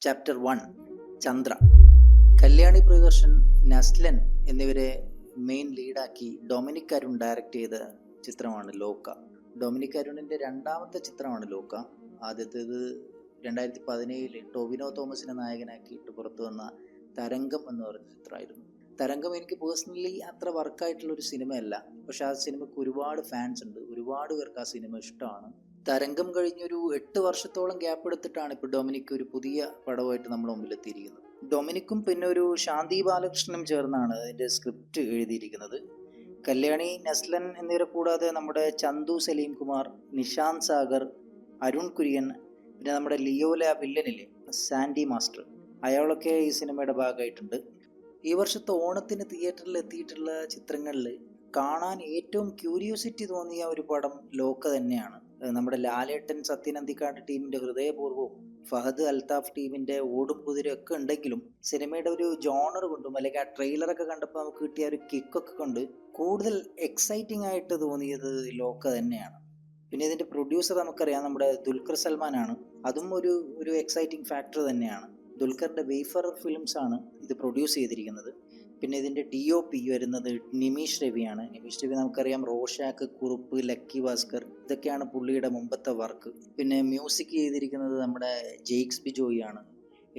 Chapter 1 Chandra. Kalyani Priyadarshan, Naslen എന്നിവരെ main ലീഡാക്കി Dominic Arun direct ചെയ്ത ചിത്രമാണ് ലോക. ഡൊമിനിക് അരുണിൻ്റെ രണ്ടാമത്തെ ചിത്രമാണ് ലോക. ആദ്യത്തേത് 2017 ടൊവിനോ തോമസിനെ നായകനാക്കിയിട്ട് പുറത്തു വന്ന തരംഗം എന്ന് പറഞ്ഞ ചിത്രമായിരുന്നു. തരംഗം എനിക്ക് പേഴ്സണലി അത്ര വർക്കായിട്ടുള്ളൊരു സിനിമയല്ല, പക്ഷെ ആ സിനിമയ്ക്ക് ഒരുപാട് ഫാൻസ് ഉണ്ട്, ഒരുപാട് പേർക്ക് ആ സിനിമ ഇഷ്ടമാണ്. തരംഗം കഴിഞ്ഞൊരു 8 വർഷത്തോളം ഗ്യാപ്പ് എടുത്തിട്ടാണ് ഇപ്പോൾ ഡൊമിനിക് ഒരു പുതിയ പടവുമായിട്ട് നമ്മുടെ മുമ്പിലെത്തിയിരിക്കുന്നത്. ഡൊമിനിക്കും പിന്നെ ഒരു ശാന്തി ബാലകൃഷ്ണനും ചേർന്നാണ് അതിൻ്റെ സ്ക്രിപ്റ്റ് എഴുതിയിരിക്കുന്നത്. കല്യാണി, നസ്ലൻ എന്നിവരെ കൂടാതെ നമ്മുടെ ചന്തു സലീം കുമാർ, നിഷാന്ത് സാഗർ, അരുൺ കുര്യൻ, പിന്നെ നമ്മുടെ ലിയോല വില്ലനിലെ സാൻഡി മാസ്റ്റർ, അയാളൊക്കെ ഈ സിനിമയുടെ ഭാഗമായിട്ടുണ്ട്. ഈ വർഷത്തെ ഓണത്തിന് തിയേറ്ററിൽ എത്തിയിട്ടുള്ള ചിത്രങ്ങളിൽ കാണാൻ ഏറ്റവും ക്യൂരിയോസിറ്റി തോന്നിയ ഒരു പടം ലോക തന്നെയാണ്. നമ്മുടെ ലാലേട്ടൻ, സത്യൻ അന്തിക്കാട് ടീമിൻ്റെ ഹൃദയപൂർവ്വവും ഫഹദ് അൽത്താഫ് ടീമിൻ്റെ ഓടും കുതിരയൊക്കെ ഉണ്ടെങ്കിലും സിനിമയുടെ ഒരു ജോണർ കൊണ്ടും അല്ലെങ്കിൽ ആ ട്രെയിലറൊക്കെ കണ്ടപ്പോൾ നമുക്ക് കിട്ടിയ ഒരു കിക്കൊക്കെ കൊണ്ട് കൂടുതൽ എക്സൈറ്റിംഗ് ആയിട്ട് തോന്നിയത് ലോക തന്നെയാണ്. പിന്നെ ഇതിൻ്റെ പ്രൊഡ്യൂസർ നമുക്കറിയാം, നമ്മുടെ ദുൽഖർ സൽമാനാണ്. അതും ഒരു എക്സൈറ്റിംഗ് ഫാക്ടർ തന്നെയാണ്. ദുൽഖറിൻ്റെ വെയ്ഫറർ ഫിലിംസ് ആണ് ഇത് പ്രൊഡ്യൂസ് ചെയ്തിരിക്കുന്നത്. പിന്നെ ഇതിൻ്റെ DOP വരുന്നത് നിമീഷ് രവിയാണ്. നിമീഷ് രവി നമുക്കറിയാം, റോഷാക്ക്, കുറുപ്പ്, ലക്കി ഭാസ്കർ, ഇതൊക്കെയാണ് പുള്ളിയുടെ മുമ്പത്തെ വർക്ക്. പിന്നെ മ്യൂസിക് ചെയ്തിരിക്കുന്നത് നമ്മുടെ ജെയ്ക്സ് ബിജോയി ആണ്.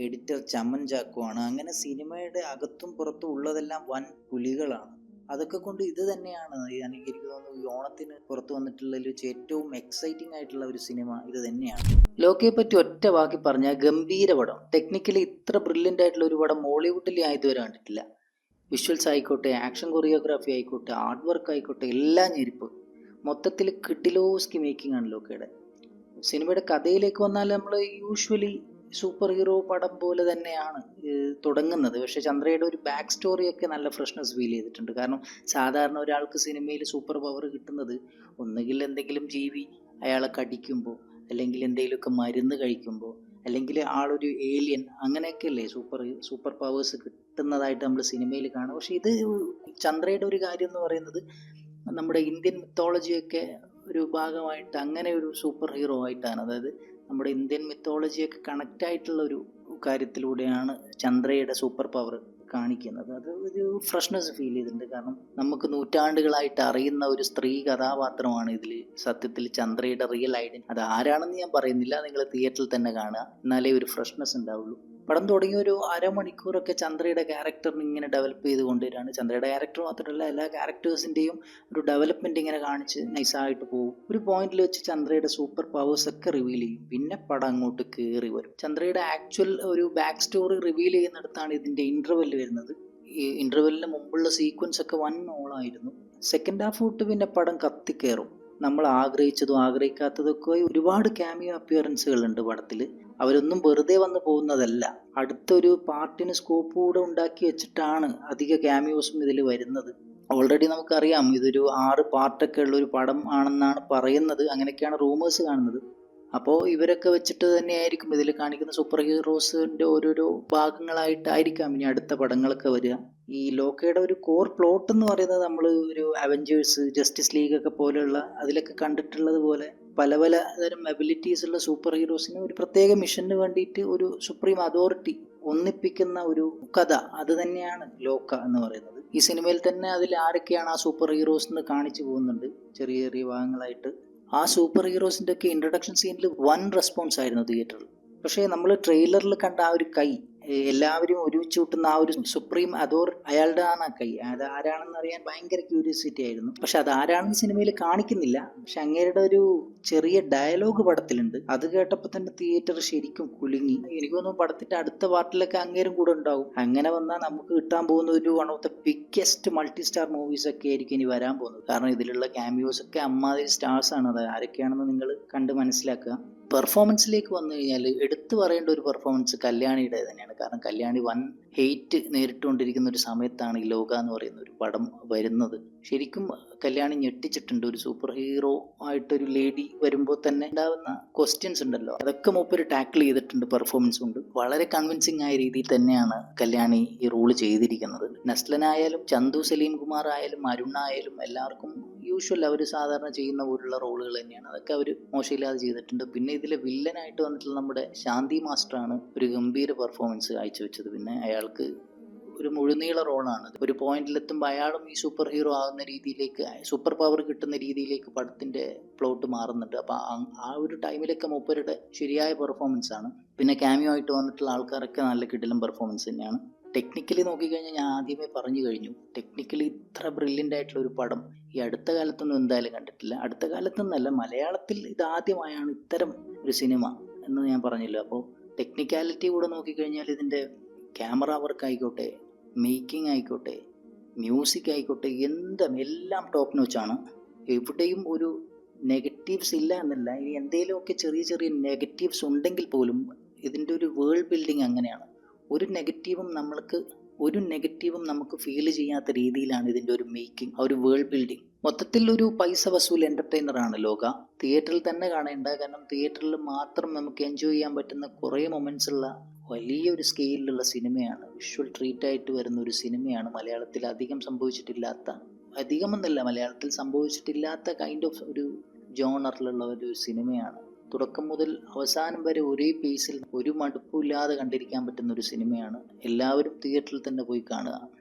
എഡിറ്റർ ചമൻ ചാക്കോ ആണ്. അങ്ങനെ സിനിമയുടെ അകത്തും പുറത്തും ഉള്ളതെല്ലാം വൻ പുലികളാണ്. അതൊക്കെ കൊണ്ട് ഇത് തന്നെയാണ് എനിക്ക് തോന്നുന്നു ഈ ഓണത്തിന് പുറത്തു വന്നിട്ടുള്ളതിൽ വെച്ച് ഏറ്റവും എക്സൈറ്റിംഗ് ആയിട്ടുള്ള ഒരു സിനിമ ഇത് തന്നെയാണ്. ലോകയെ പറ്റി ഒറ്റ വാക്കി പറഞ്ഞാൽ ഗംഭീര പടം. ടെക്നിക്കലി ഇത്ര ബ്രില്യൻ്റ് ആയിട്ടുള്ള ഒരു പടം മോളിവുഡിൽ ആയതുവരെ കണ്ടിട്ടില്ല. വിഷ്വൽസ് ആയിക്കോട്ടെ, ആക്ഷൻ കൊറിയോഗ്രാഫി ആയിക്കോട്ടെ, ആർട്ട് വർക്ക് ആയിക്കോട്ടെ, എല്ലാം ഞെരിപ്പ്. മൊത്തത്തിൽ കിഡിലോസ്കി മേക്കിംഗ് ആണ് ലോകയുടെ. സിനിമയുടെ കഥയിലേക്ക് വന്നാൽ നമ്മൾ യൂഷ്വലി സൂപ്പർ ഹീറോ പടം പോലെ തന്നെയാണ് തുടങ്ങുന്നത്. പക്ഷെ ചന്ദ്രയുടെ ഒരു ബാക്ക് സ്റ്റോറിയൊക്കെ നല്ല ഫ്രഷ്നെസ് ഫീൽ ചെയ്തിട്ടുണ്ട്. കാരണം സാധാരണ ഒരാൾക്ക് സിനിമയിൽ സൂപ്പർ പവർ കിട്ടുന്നത് ഒന്നുകിൽ എന്തെങ്കിലും ജീവി അയാളെ കടിക്കുമ്പോൾ, അല്ലെങ്കിൽ എന്തെങ്കിലുമൊക്കെ മരുന്ന് കഴിക്കുമ്പോൾ, അല്ലെങ്കിൽ ആളൊരു ഏലിയൻ, അങ്ങനെയൊക്കെയല്ലേ സൂപ്പർ പവേഴ്സ് കിട്ടുന്നതായിട്ട് നമ്മൾ സിനിമയിൽ കാണും. പക്ഷെ ഇത് ചന്ദ്രയുടെ ഒരു കാര്യം എന്ന് പറയുന്നത് നമ്മുടെ ഇന്ത്യൻ മിത്തോളജിയൊക്കെ ഒരു ഭാഗമായിട്ട് അങ്ങനെ ഒരു സൂപ്പർ ഹീറോ ആയിട്ടാണ്, അതായത് നമ്മുടെ ഇന്ത്യൻ മിത്തോളജിയൊക്കെ കണക്റ്റ് ആയിട്ടുള്ള ഒരു കാര്യത്തിലൂടെയാണ് ചന്ദ്രയുടെ സൂപ്പർ പവർ കാണിക്കുന്നത്. അത് ഒരു ഫ്രഷ്നെസ് ഫീൽ ചെയ്തിട്ടുണ്ട്. കാരണം നമുക്ക് നൂറ്റാണ്ടുകളായിട്ട് അറിയുന്ന ഒരു സ്ത്രീ കഥാപാത്രമാണ് ഇതിൽ സത്യത്തിൽ ചന്ദ്രയുടെ റിയൽ ഐഡൻറ്റി. അത് ആരാണെന്ന് ഞാൻ പറയുന്നില്ല, നിങ്ങൾ തിയേറ്ററിൽ തന്നെ കാണുക, എന്നാലേ ഒരു ഫ്രഷ്നെസ് ഉണ്ടാവുള്ളൂ. പടം തുടങ്ങിയ ഒരു അരമണിക്കൂറൊക്കെ ചന്ദ്രയുടെ ക്യാരക്ടറിന് ഇങ്ങനെ ഡെവലപ്പ് ചെയ്ത് കൊണ്ടുവരികയാണ്. ചന്ദ്രയുടെ ക്യാരക്ടർ മാത്രമല്ല, എല്ലാ ക്യാരക്ടേഴ്സിൻ്റെയും ഒരു ഡെവലപ്മെൻറ്റ് ഇങ്ങനെ കാണിച്ച് നൈസായിട്ട് പോകും. ഒരു പോയിന്റിൽ വെച്ച് ചന്ദ്രയുടെ സൂപ്പർ പവേഴ്സ് ഒക്കെ റിവീൽ ചെയ്യും. പിന്നെ പടം അങ്ങോട്ട് കയറി വരും. ചന്ദ്രയുടെ ആക്ച്വൽ ഒരു ബാക്ക് സ്റ്റോറി റിവീൽ ചെയ്യുന്നിടത്താണ് ഇതിൻ്റെ ഇൻ്റർവെല്ല് വരുന്നത്. ഈ ഇൻ്റർവെല്ലിന് മുമ്പുള്ള സീക്വൻസ് ഒക്കെ വൻ ഓളായിരുന്നു. സെക്കൻഡ് ഹാഫ് തൊട്ട് പിന്നെ പടം കത്തിക്കയറും. നമ്മൾ ആഗ്രഹിച്ചതും ആഗ്രഹിക്കാത്തതൊക്കെ ഒരുപാട് ക്യാമിയോ അപ്പിയറൻസുകൾ ഉണ്ട് പടത്തിൽ. അവരൊന്നും വെറുതെ വന്ന് പോകുന്നതല്ല, അടുത്തൊരു പാർട്ടിന് സ്കോപ്പ് കൂടെ ഉണ്ടാക്കി വെച്ചിട്ടാണ് അധിക ക്യാമിയോസും ഇതിൽ വരുന്നത്. ഓൾറെഡി നമുക്കറിയാം ഇതൊരു 6 പാർട്ടൊക്കെ ഉള്ള ഒരു പടം ആണെന്നാണ് പറയുന്നത്, അങ്ങനെയൊക്കെയാണ് റൂമേഴ്സ് കാണുന്നത്. അപ്പോൾ ഇവരൊക്കെ വെച്ചിട്ട് തന്നെയായിരിക്കും ഇതിൽ കാണിക്കുന്ന സൂപ്പർ ഹീറോസിൻ്റെ ഓരോരോ ഭാഗങ്ങളായിട്ടായിരിക്കാം ഇനി അടുത്ത പടങ്ങളൊക്കെ വരിക. ഈ ലോകയുടെ ഒരു കോർ പ്ലോട്ട് എന്ന് പറയുന്നത് നമ്മൾ ഒരു അവഞ്ചേഴ്സ്, ജസ്റ്റിസ് ലീഗ് ഒക്കെ പോലെയുള്ള അതിലൊക്കെ കണ്ടിട്ടുള്ളത് പോലെ പല തരം എബിലിറ്റീസ് ഉള്ള സൂപ്പർ ഹീറോസിന് ഒരു പ്രത്യേക മിഷന് വേണ്ടിയിട്ട് ഒരു സുപ്രീം അതോറിറ്റി ഒന്നിപ്പിക്കുന്ന ഒരു കഥ, അത് തന്നെയാണ് ലോക എന്ന് പറയുന്നത്. ഈ സിനിമയിൽ തന്നെ അതിൽ ആരൊക്കെയാണ് ആ സൂപ്പർ ഹീറോസ് എന്ന് കാണിച്ചു പോകുന്നുണ്ട് ചെറിയ ചെറിയ ഭാഗങ്ങളായിട്ട്. ആ സൂപ്പർ ഹീറോസിൻ്റെ ഒക്കെ ഇൻട്രൊഡക്ഷൻ സീനിൽ വൻ റെസ്പോൺസ് ആയിരുന്നു തിയേറ്ററിൽ. പക്ഷേ നമ്മൾ ട്രെയിലറിൽ കണ്ട ആ ഒരു കൈ, എല്ലാവരും ഒരുമിച്ച് കൂട്ടുന്ന ആ ഒരു സുപ്രീം അതോറിറ്റി, അയാളുടെ ആണ് ആ കൈ. അത് ആരാണെന്ന് അറിയാൻ ഭയങ്കര ക്യൂരിയോസിറ്റി ആയിരുന്നു. പക്ഷെ അത് ആരാണെന്ന് സിനിമയിൽ കാണിക്കുന്നില്ല. പക്ഷെ അങ്ങേരുടെ ഒരു ചെറിയ ഡയലോഗ് പടത്തിലുണ്ട്. അത് കേട്ടപ്പോൾ തന്നെ തിയേറ്റർ ശരിക്കും കുലുങ്ങി. എനിക്ക് തോന്നുന്നു പടത്തിന്റെ അടുത്ത പാർട്ടിലൊക്കെ അങ്ങേരും കൂടെ ഉണ്ടാവും. അങ്ങനെ വന്നാൽ നമുക്ക് കിട്ടാൻ പോകുന്ന ഒരു one of the biggest multi star movies ഒക്കെ ആയിരിക്കും ഇനി വരാൻ പോകുന്നത്. കാരണം ഇതിലുള്ള ക്യാമിയോസ് ഒക്കെ അമ്മാതിരി സ്റ്റാർസ് ആണ്. അത് ആരൊക്കെയാണെന്ന് നിങ്ങൾ കണ്ട് മനസ്സിലാക്കുക. പെർഫോമൻസിലേക്ക് വന്നു കഴിഞ്ഞാൽ എടുത്തു പറയേണ്ട ഒരു പെർഫോമൻസ് കല്യാണിയുടെ തന്നെയാണ്. കാരണം കല്യാണി വൻ ഹെയ്റ്റ് നേരിട്ടുകൊണ്ടിരിക്കുന്ന ഒരു സമയത്താണ് ഈ ലോക എന്ന് പറയുന്ന ഒരു പടം വരുന്നത്. ശരിക്കും കല്യാണി ഞെട്ടിച്ചിട്ടുണ്ട്. ഒരു സൂപ്പർ ഹീറോ ആയിട്ടൊരു ലേഡി വരുമ്പോൾ തന്നെ ഉണ്ടാകുന്ന ക്വസ്റ്റ്യൻസ് ഉണ്ടല്ലോ, അതൊക്കെ മൂപ്പര് ടാക്കിൾ ചെയ്തിട്ടുണ്ട് പെർഫോമൻസ് കൊണ്ട്. വളരെ കൺവിൻസിങ് ആയ രീതിയിൽ തന്നെയാണ് കല്യാണി ഈ റോള് ചെയ്തിരിക്കുന്നത്. നസ്ലനായാലും ചന്തു സലീം കുമാർ ആയാലും അരുൺ ആയാലും എല്ലാവർക്കും യൂഷ്വൽ അവർ സാധാരണ ചെയ്യുന്ന പോലുള്ള റോളുകൾ തന്നെയാണ്. അതൊക്കെ അവർ മോശമില്ലാതെ ചെയ്തിട്ടുണ്ട്. പിന്നെ ഇതിൽ വില്ലനായിട്ട് വന്നിട്ടുള്ള നമ്മുടെ ശാന്തി മാസ്റ്ററാണ് ഒരു ഗംഭീര പെർഫോമൻസ് കാഴ്ചവെച്ചത്. പിന്നെ അയാൾക്ക് ഒരു മുഴുനീള റോളാണ്. ഒരു പോയിന്റിലെത്തുമ്പോൾ അയാളും ഈ സൂപ്പർ ഹീറോ ആകുന്ന രീതിയിലേക്ക്, സൂപ്പർ പവർ കിട്ടുന്ന രീതിയിലേക്ക് പടത്തിൻ്റെ പ്ലോട്ട് മാറുന്നുണ്ട്. അപ്പോൾ ആ ഒരു ടൈമിലൊക്കെ മൂപ്പരുടെ ശരിയായ പെർഫോമൻസ് ആണ്. പിന്നെ ക്യാമിയോ ആയിട്ട് വന്നിട്ടുള്ള ആൾക്കാരൊക്കെ നല്ല കിടിലം പെർഫോമൻസ് തന്നെയാണ്. ടെക്നിക്കലി നോക്കിക്കഴിഞ്ഞാൽ ഞാൻ ആദ്യമേ പറഞ്ഞു കഴിഞ്ഞു, ടെക്നിക്കലി ഇത്ര ബ്രില്യൻ്റ് ആയിട്ടുള്ള ഒരു പടം ഈ അടുത്ത കാലത്തൊന്നും എന്തായാലും കണ്ടിട്ടില്ല. അടുത്ത കാലത്തൊന്നല്ല, മലയാളത്തിൽ ഇതാദ്യമായാണ് ഇത്തരം ഒരു സിനിമ എന്ന് ഞാൻ പറഞ്ഞല്ലോ. അപ്പോൾ ടെക്നിക്കാലിറ്റി കൂടെ നോക്കിക്കഴിഞ്ഞാൽ ഇതിൻ്റെ ക്യാമറ വർക്ക് ആയിക്കോട്ടെ, മേക്കിംഗ് ആയിക്കോട്ടെ, മ്യൂസിക് ആയിക്കോട്ടെ, എല്ലാം ടോപ്പ് നോച്ചാണ്. എവിടെയും ഒരു നെഗറ്റീവ്സ് ഇല്ല എന്നല്ല, ഇനി എന്തെങ്കിലുമൊക്കെ ചെറിയ ചെറിയ നെഗറ്റീവ്സ് ഉണ്ടെങ്കിൽ പോലും ഇതിൻ്റെ ഒരു വേൾഡ് ബിൽഡിങ് അങ്ങനെയാണ്. ഒരു നെഗറ്റീവും നമുക്ക് ഫീൽ ചെയ്യാത്ത രീതിയിലാണ് ഇതിൻ്റെ ഒരു മേക്കിംഗ്, ഒരു വേൾഡ് ബിൽഡിങ്. മൊത്തത്തിൽ ഒരു പൈസ വസൂൽ എൻ്റർടൈനറാണ് ലോക. തിയേറ്ററിൽ തന്നെ കാണേണ്ട, കാരണം തിയേറ്ററിൽ മാത്രം നമുക്ക് എൻജോയ് ചെയ്യാൻ പറ്റുന്ന കുറേ മൊമെൻറ്റ്സ് ഉള്ള വലിയൊരു സ്കെയിലുള്ള സിനിമയാണ്. വിഷ്വൽ ട്രീറ്റ് ആയിട്ട് വരുന്ന ഒരു സിനിമയാണ്. മലയാളത്തിൽ മലയാളത്തിൽ സംഭവിച്ചിട്ടില്ലാത്ത കൈൻഡ് ഓഫ് ഒരു ജോണറിലുള്ള ഒരു സിനിമയാണ്. തുടക്കം മുതൽ അവസാനം വരെ ഒരേ പേസിൽ ഒരു മടുപ്പില്ലാതെ കണ്ടിരിക്കാൻ പറ്റുന്ന ഒരു സിനിമയാണ്. എല്ലാവരും തിയേറ്ററിൽ തന്നെ പോയി കാണുക.